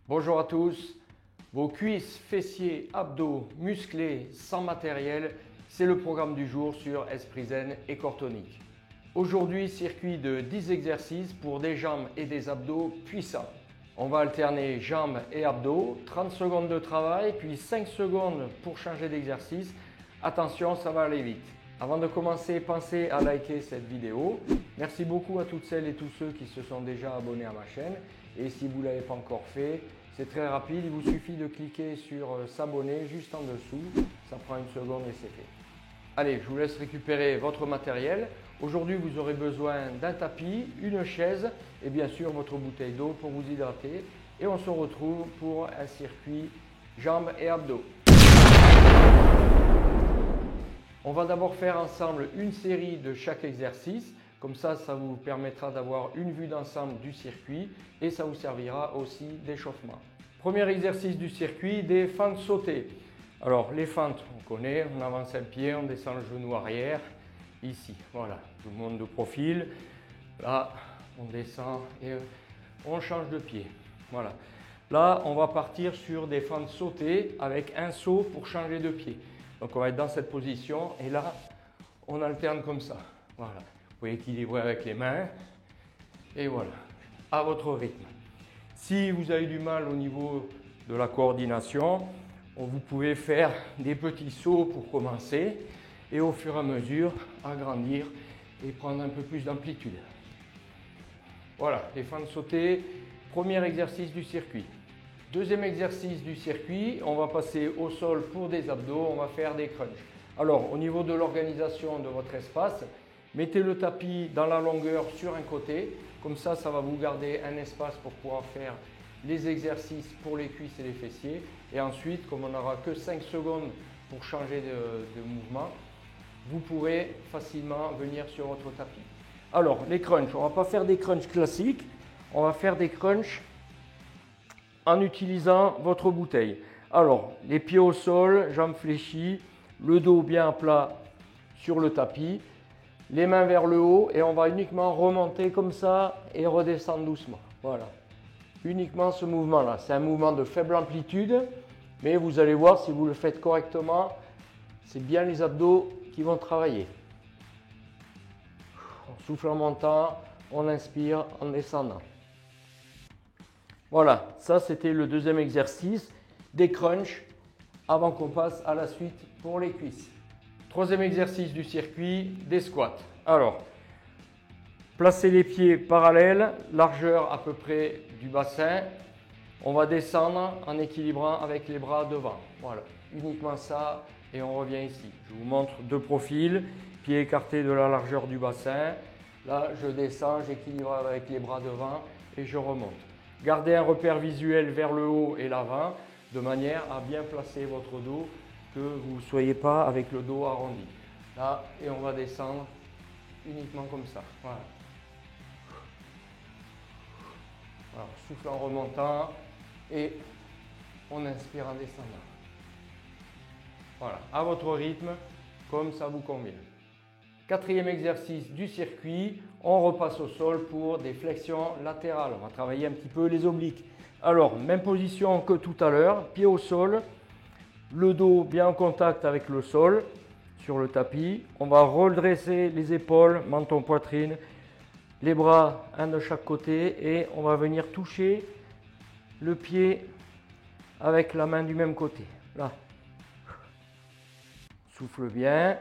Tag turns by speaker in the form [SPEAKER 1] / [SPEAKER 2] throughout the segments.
[SPEAKER 1] Bonjour à tous. Vos cuisses, fessiers, abdos, musclés, sans matériel, c'est le programme du jour sur Esprit Zen et Corps Tonique. Aujourd'hui, circuit de 10 exercices pour des jambes et des abdos puissants. On va alterner jambes et abdos, 30 secondes de travail, puis 5 secondes pour changer d'exercice. Attention, ça va aller vite. Avant de commencer, pensez à liker cette vidéo. Merci beaucoup à toutes celles et tous ceux qui se sont déjà abonnés à ma chaîne. Et si vous ne l'avez pas encore fait, c'est très rapide. Il vous suffit de cliquer sur s'abonner juste en dessous. Ça prend une seconde et c'est fait. Allez, je vous laisse récupérer votre matériel. Aujourd'hui, vous aurez besoin d'un tapis, une chaise et bien sûr votre bouteille d'eau pour vous hydrater. Et on se retrouve pour un circuit jambes et abdos. On va d'abord faire ensemble une série de chaque exercice. Comme ça vous permettra d'avoir une vue d'ensemble du circuit et ça vous servira aussi d'échauffement. Premier exercice du circuit, des fentes sautées. Alors les fentes, on connaît, on avance un pied, on descend le genou arrière, ici, voilà, tout le monde de profil. Là, on descend et on change de pied. Voilà. Là, on va partir sur des fentes sautées avec un saut pour changer de pied. Donc on va être dans cette position et là, on alterne comme ça. Voilà. Vous pouvez équilibrer avec les mains et voilà, à votre rythme. Si vous avez du mal au niveau de la coordination, vous pouvez faire des petits sauts pour commencer et au fur et à mesure agrandir et prendre un peu plus d'amplitude. Voilà, les fentes sautées, premier exercice du circuit. Deuxième exercice du circuit, on va passer au sol pour des abdos, on va faire des crunchs. Alors, au niveau de l'organisation de votre espace, mettez le tapis dans la longueur sur un côté, comme ça va vous garder un espace pour pouvoir faire les exercices pour les cuisses et les fessiers. Et ensuite, comme on n'aura que 5 secondes pour changer de mouvement, vous pourrez facilement venir sur votre tapis. Alors, les crunchs, on ne va pas faire des crunchs classiques, on va faire des crunchs en utilisant votre bouteille. Alors, les pieds au sol, jambes fléchies, le dos bien plat sur le tapis. Les mains vers le haut et on va uniquement remonter comme ça et redescendre doucement. Voilà. Uniquement ce mouvement-là. C'est un mouvement de faible amplitude, mais vous allez voir si vous le faites correctement, c'est bien les abdos qui vont travailler. On souffle en montant, on inspire en descendant. Voilà, ça c'était le deuxième exercice des crunchs avant qu'on passe à la suite pour les cuisses. Troisième exercice du circuit, des squats. Alors, placez les pieds parallèles, largeur à peu près du bassin. On va descendre en équilibrant avec les bras devant. Voilà, uniquement ça et on revient ici. Je vous montre de profil, pieds écartés de la largeur du bassin. Là, je descends, j'équilibre avec les bras devant et je remonte. Gardez un repère visuel vers le haut et l'avant de manière à bien placer votre dos, que vous ne soyez pas avec le dos arrondi. Là, et on va descendre uniquement comme ça. Voilà. Alors, souffle en remontant et on inspire en descendant. Voilà, à votre rythme, comme ça vous convient. Quatrième exercice du circuit, on repasse au sol pour des flexions latérales. On va travailler un petit peu les obliques. Alors, même position que tout à l'heure, pied au sol, le dos bien en contact avec le sol sur le tapis. On va redresser les épaules, menton, poitrine, les bras un de chaque côté et on va venir toucher le pied avec la main du même côté. Là. Souffle bien.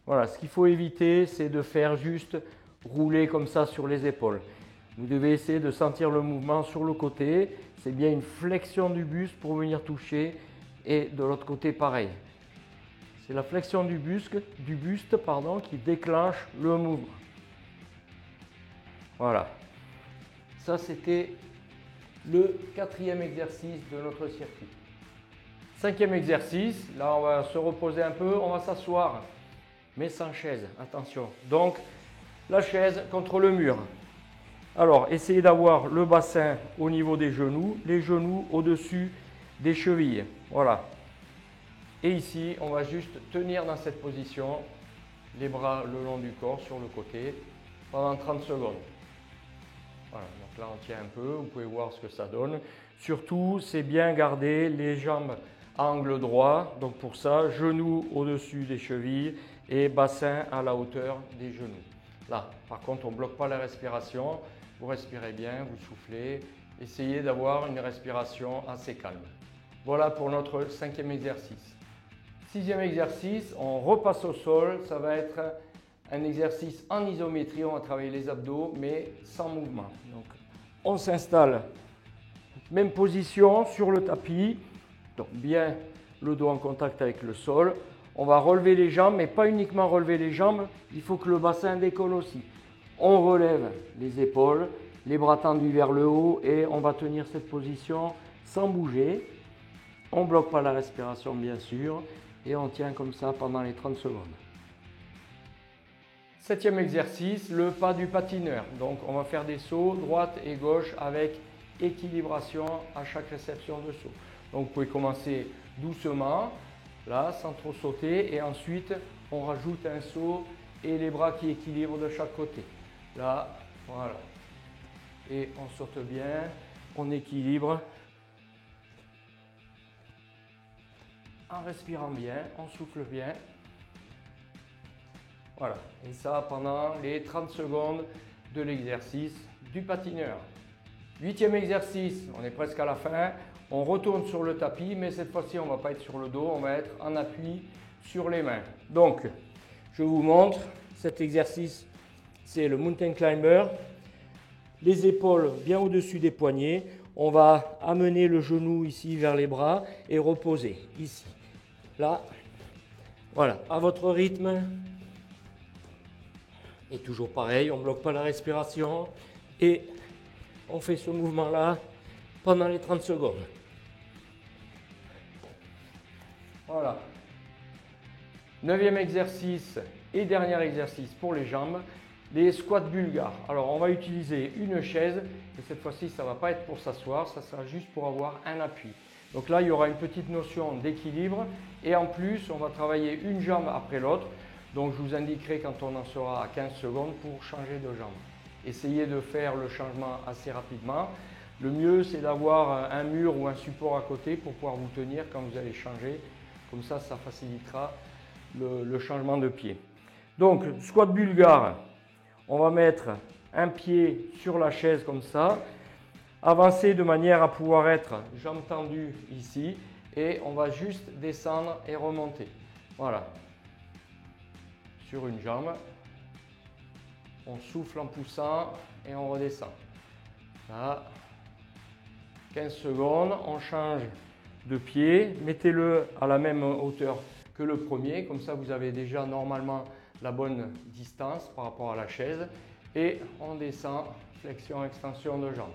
[SPEAKER 1] Voilà, ce qu'il faut éviter, c'est de faire juste rouler comme ça sur les épaules. Vous devez essayer de sentir le mouvement sur le côté. C'est bien une flexion du buste pour venir toucher. Et de l'autre côté, pareil. C'est la flexion du buste qui déclenche le mouvement. Voilà. Ça, c'était le quatrième exercice de notre circuit. Cinquième exercice. Là, on va se reposer un peu. On va s'asseoir, mais sans chaise. Attention. Donc, la chaise contre le mur. Alors, essayez d'avoir le bassin au niveau des genoux, les genoux au-dessus des chevilles. Voilà. Et ici, on va juste tenir dans cette position, les bras le long du corps sur le côté pendant 30 secondes. Voilà, donc là on tient un peu, vous pouvez voir ce que ça donne. Surtout, c'est bien garder les jambes à angle droit. Donc pour ça, genoux au-dessus des chevilles et bassin à la hauteur des genoux. Là, par contre, on ne bloque pas la respiration. Vous respirez bien, vous soufflez. Essayez d'avoir une respiration assez calme. Voilà pour notre 5e exercice. 6e exercice, on repasse au sol. Ça va être un exercice en isométrie. On va travailler les abdos, mais sans mouvement. Donc, on s'installe. Même position sur le tapis. Donc, bien le dos en contact avec le sol. On va relever les jambes, mais pas uniquement relever les jambes. Il faut que le bassin décolle aussi. On relève les épaules, les bras tendus vers le haut et on va tenir cette position sans bouger. On ne bloque pas la respiration bien sûr et on tient comme ça pendant les 30 secondes. 7e exercice, le pas du patineur. Donc on va faire des sauts droite et gauche avec équilibration à chaque réception de saut. Donc vous pouvez commencer doucement, là sans trop sauter et ensuite on rajoute un saut et les bras qui équilibrent de chaque côté. Là, voilà. Et on saute bien, on équilibre. En respirant bien, on souffle bien. Voilà. Et ça pendant les 30 secondes de l'exercice du patineur. 8e exercice, on est presque à la fin. On retourne sur le tapis, mais cette fois-ci, on ne va pas être sur le dos, on va être en appui sur les mains. Donc, je vous montre cet exercice. C'est le Mountain Climber. Les épaules bien au-dessus des poignets. On va amener le genou ici vers les bras et reposer ici. Là, voilà, à votre rythme. Et toujours pareil, on ne bloque pas la respiration. Et on fait ce mouvement-là pendant les 30 secondes. Voilà. 9e exercice et dernier exercice pour les jambes. Les squats bulgares. Alors on va utiliser une chaise et cette fois-ci ça ne va pas être pour s'asseoir, ça sera juste pour avoir un appui. Donc là il y aura une petite notion d'équilibre et en plus on va travailler une jambe après l'autre. Donc je vous indiquerai quand on en sera à 15 secondes pour changer de jambe. Essayez de faire le changement assez rapidement. Le mieux c'est d'avoir un mur ou un support à côté pour pouvoir vous tenir quand vous allez changer. Comme ça facilitera le changement de pied. Donc squat bulgare. On va mettre un pied sur la chaise comme ça, avancer de manière à pouvoir être jambes tendues ici et on va juste descendre et remonter. Voilà. Sur une jambe, on souffle en poussant et on redescend. Là, 15 secondes, on change de pied, mettez-le à la même hauteur que le premier, comme ça vous avez déjà normalement la bonne distance par rapport à la chaise et on descend, flexion, extension de jambes.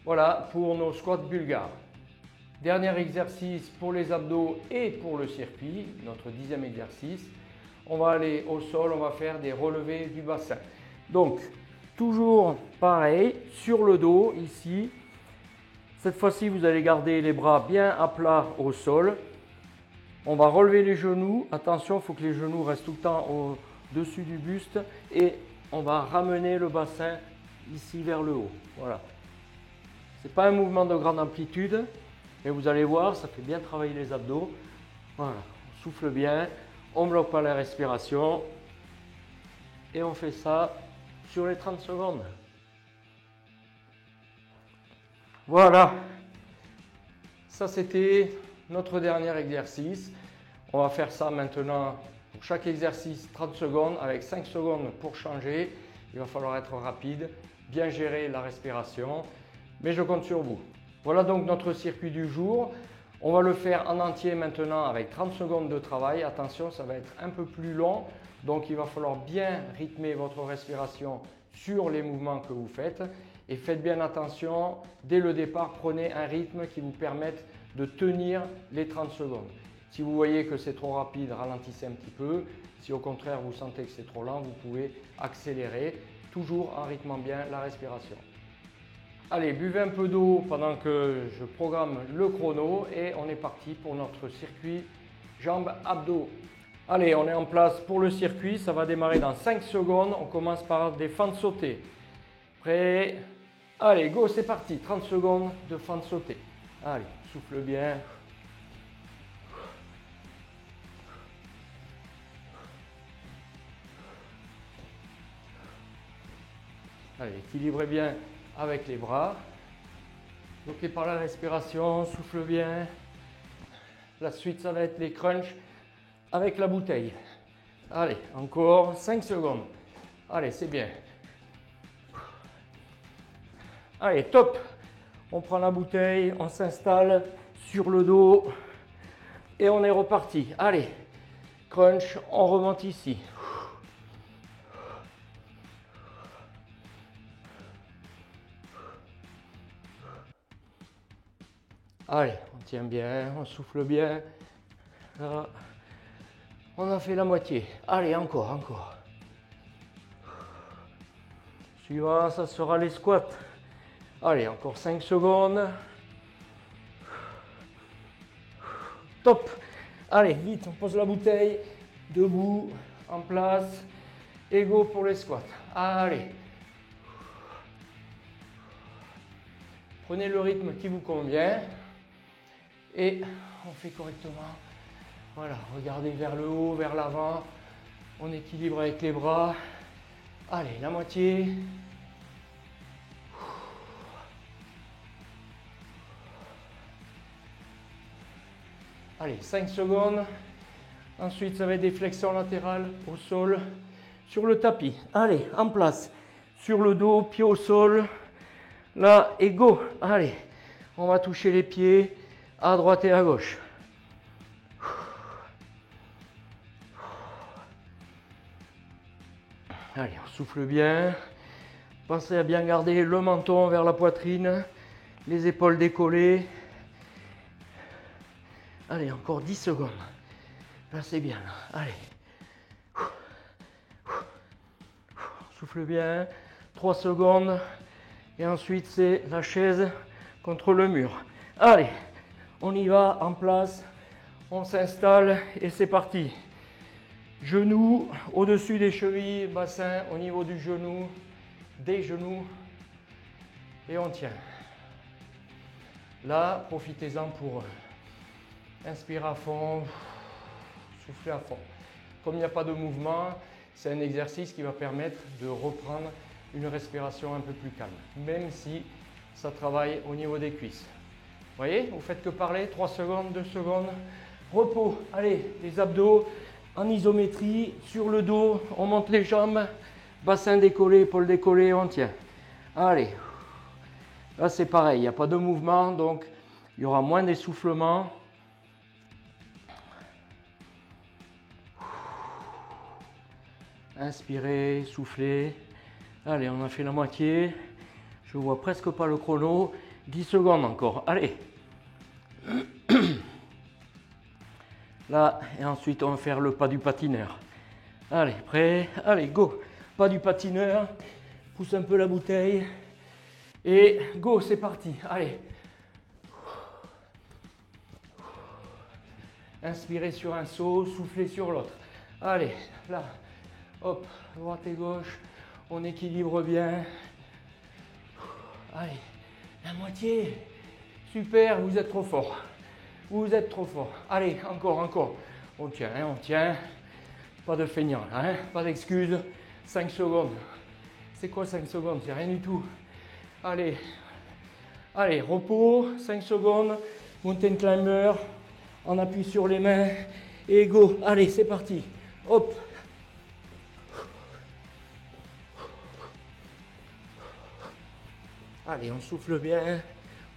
[SPEAKER 1] Voilà pour nos squats bulgares. Dernier exercice pour les abdos et pour le circuit, notre 10e exercice. On va aller au sol, on va faire des relevés du bassin. Donc, toujours pareil, sur le dos ici. Cette fois-ci, vous allez garder les bras bien à plat au sol. On va relever les genoux. Attention, il faut que les genoux restent tout le temps au-dessus du buste. Et on va ramener le bassin ici vers le haut. Voilà. Ce n'est pas un mouvement de grande amplitude. Mais vous allez voir, ça fait bien travailler les abdos. Voilà. On souffle bien. On ne bloque pas la respiration. Et on fait ça sur les 30 secondes. Voilà. Ça, c'était notre dernier exercice. On va faire ça maintenant pour chaque exercice 30 secondes avec 5 secondes pour changer. Il va falloir être rapide, bien gérer la respiration, mais je compte sur vous. Voilà donc notre circuit du jour. On va le faire en entier maintenant avec 30 secondes de travail. Attention, ça va être un peu plus long, donc il va falloir bien rythmer votre respiration sur les mouvements que vous faites. Et faites bien attention, dès le départ, prenez un rythme qui vous permette de tenir les 30 secondes. Si vous voyez que c'est trop rapide, ralentissez un petit peu. Si au contraire vous sentez que c'est trop lent, vous pouvez accélérer, toujours en rythmant bien la respiration. Allez, buvez un peu d'eau pendant que je programme le chrono et on est parti pour notre circuit jambes abdos. Allez, on est en place pour le circuit, ça va démarrer dans 5 secondes. On commence par des fentes sautées. Prêt? Allez, go, c'est parti. 30 secondes de fente sautée. Allez, souffle bien. Allez, équilibrez bien avec les bras. Bloquez par la respiration, souffle bien. La suite, ça va être les crunchs avec la bouteille. Allez, encore 5 secondes. Allez, c'est bien. Allez, top. On prend la bouteille, on s'installe sur le dos et on est reparti. Allez, crunch, on remonte ici. Allez, on tient bien, on souffle bien. Là, on a fait la moitié. Allez, encore, encore. Suivant, ça sera les squats. Allez, encore 5 secondes. Top. Allez, vite, on pose la bouteille. Debout, en place. Et go pour les squats. Allez. Prenez le rythme qui vous convient. Et on fait correctement. Voilà, regardez vers le haut, vers l'avant. On équilibre avec les bras. Allez, la moitié. Allez, 5 secondes. Ensuite, ça va être des flexions latérales au sol, sur le tapis. Allez, en place. Sur le dos, pied au sol. Là, et go. Allez, on va toucher les pieds à droite et à gauche. Allez, on souffle bien. Pensez à bien garder le menton vers la poitrine, les épaules décollées. Allez, encore 10 secondes. Là, c'est bien. Là. Allez. Souffle bien. 3 secondes. Et ensuite, c'est la chaise contre le mur. Allez, on y va en place. On s'installe et c'est parti. Genoux au-dessus des chevilles, bassin au niveau du genou, des genoux. Et on tient. Là, profitez-en pour inspirer à fond, souffler à fond. Comme il n'y a pas de mouvement, c'est un exercice qui va permettre de reprendre une respiration un peu plus calme, même si ça travaille au niveau des cuisses. Vous voyez, vous faites que parler, 3 secondes, 2 secondes, repos. Allez, les abdos en isométrie, sur le dos, on monte les jambes, bassin décollé, épaules décollées, on tient. Allez, là c'est pareil, il n'y a pas de mouvement, donc il y aura moins d'essoufflement. Inspirez, soufflez. Allez, on a fait la moitié. Je ne vois presque pas le chrono. 10 secondes encore. Allez. Là, et ensuite, on va faire le pas du patineur. Allez, prêt? Allez, go. Pas du patineur. Pousse un peu la bouteille. Et go, c'est parti. Allez. Inspirez sur un saut, soufflez sur l'autre. Allez, là. Hop, droite et gauche. On équilibre bien. Allez, la moitié. Super, vous êtes trop fort. Vous êtes trop fort. Allez, encore, encore. On tient, hein, on tient. Pas de feignant, hein, pas d'excuses. 5 secondes. C'est quoi 5 secondes? C'est rien du tout. Allez. Allez, repos, 5 secondes. Mountain climber. On appuie sur les mains. Et go. Allez, c'est parti. Hop. Allez, on souffle bien.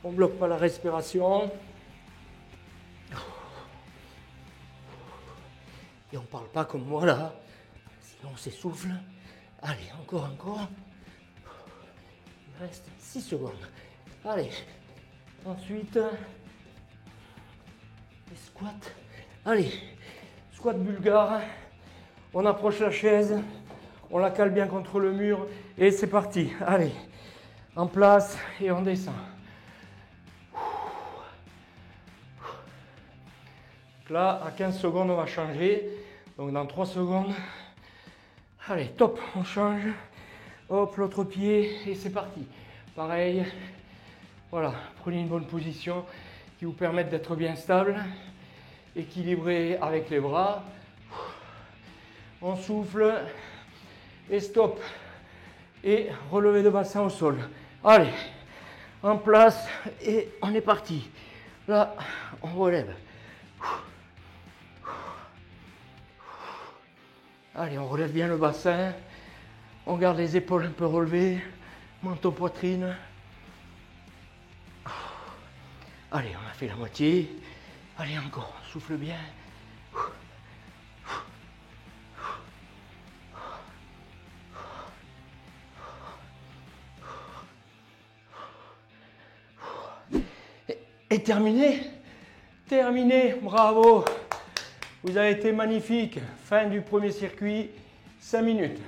[SPEAKER 1] On ne bloque pas la respiration. Et on ne parle pas comme moi là, sinon on s'essouffle. Allez, encore, encore. Il reste 6 secondes. Allez, ensuite, les squats. Allez, squat bulgare. On approche la chaise, on la cale bien contre le mur et c'est parti. Allez, en place et on descend. Là, à 15 secondes, on va changer. Donc, dans 3 secondes, allez, top, on change. Hop, l'autre pied et c'est parti. Pareil, voilà, prenez une bonne position qui vous permette d'être bien stable, équilibré avec les bras. On souffle et stop. Et relevé de bassin au sol. Allez, en place et on est parti. Là, on relève. Allez, on relève bien le bassin. On garde les épaules un peu relevées. Menton, poitrine. Allez, on a fait la moitié. Allez, encore, souffle bien. Et terminé. Terminé, bravo. Vous avez été magnifique. Fin du premier circuit, 5 minutes.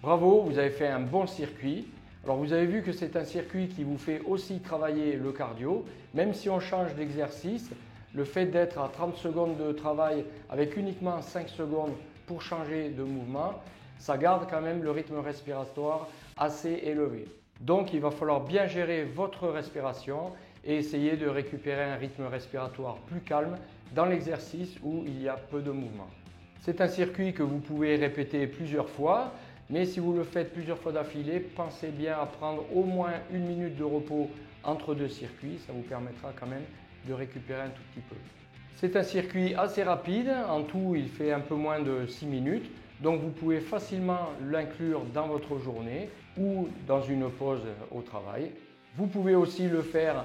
[SPEAKER 1] Bravo, vous avez fait un bon circuit. Alors vous avez vu que c'est un circuit qui vous fait aussi travailler le cardio. Même si on change d'exercice, le fait d'être à 30 secondes de travail avec uniquement 5 secondes pour changer de mouvement, ça garde quand même le rythme respiratoire assez élevé. Donc il va falloir bien gérer votre respiration et essayer de récupérer un rythme respiratoire plus calme dans l'exercice où il y a peu de mouvement. C'est un circuit que vous pouvez répéter plusieurs fois, mais si vous le faites plusieurs fois d'affilée, pensez bien à prendre au moins 1 minute de repos entre deux circuits, ça vous permettra quand même de récupérer un tout petit peu. C'est un circuit assez rapide, en tout il fait un peu moins de 6 minutes, donc vous pouvez facilement l'inclure dans votre journée ou dans une pause au travail. Vous pouvez aussi le faire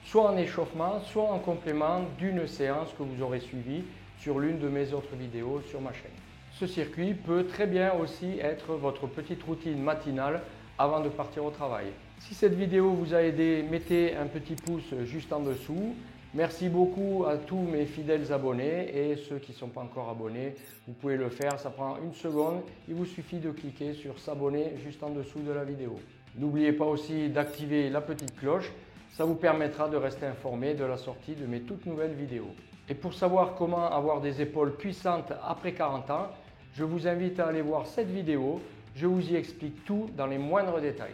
[SPEAKER 1] soit en échauffement, soit en complément d'une séance que vous aurez suivie sur l'une de mes autres vidéos sur ma chaîne. Ce circuit peut très bien aussi être votre petite routine matinale avant de partir au travail. Si cette vidéo vous a aidé, mettez un petit pouce juste en dessous. Merci beaucoup à tous mes fidèles abonnés et ceux qui ne sont pas encore abonnés, vous pouvez le faire, ça prend 1 seconde. Il vous suffit de cliquer sur s'abonner juste en dessous de la vidéo. N'oubliez pas aussi d'activer la petite cloche. Ça vous permettra de rester informé de la sortie de mes toutes nouvelles vidéos. Et pour savoir comment avoir des épaules puissantes après 40 ans, je vous invite à aller voir cette vidéo. Je vous y explique tout dans les moindres détails.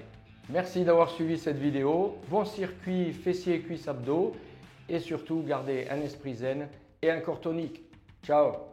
[SPEAKER 1] Merci d'avoir suivi cette vidéo. Bon circuit fessiers, cuisses, abdos et surtout gardez un esprit zen et un corps tonique. Ciao!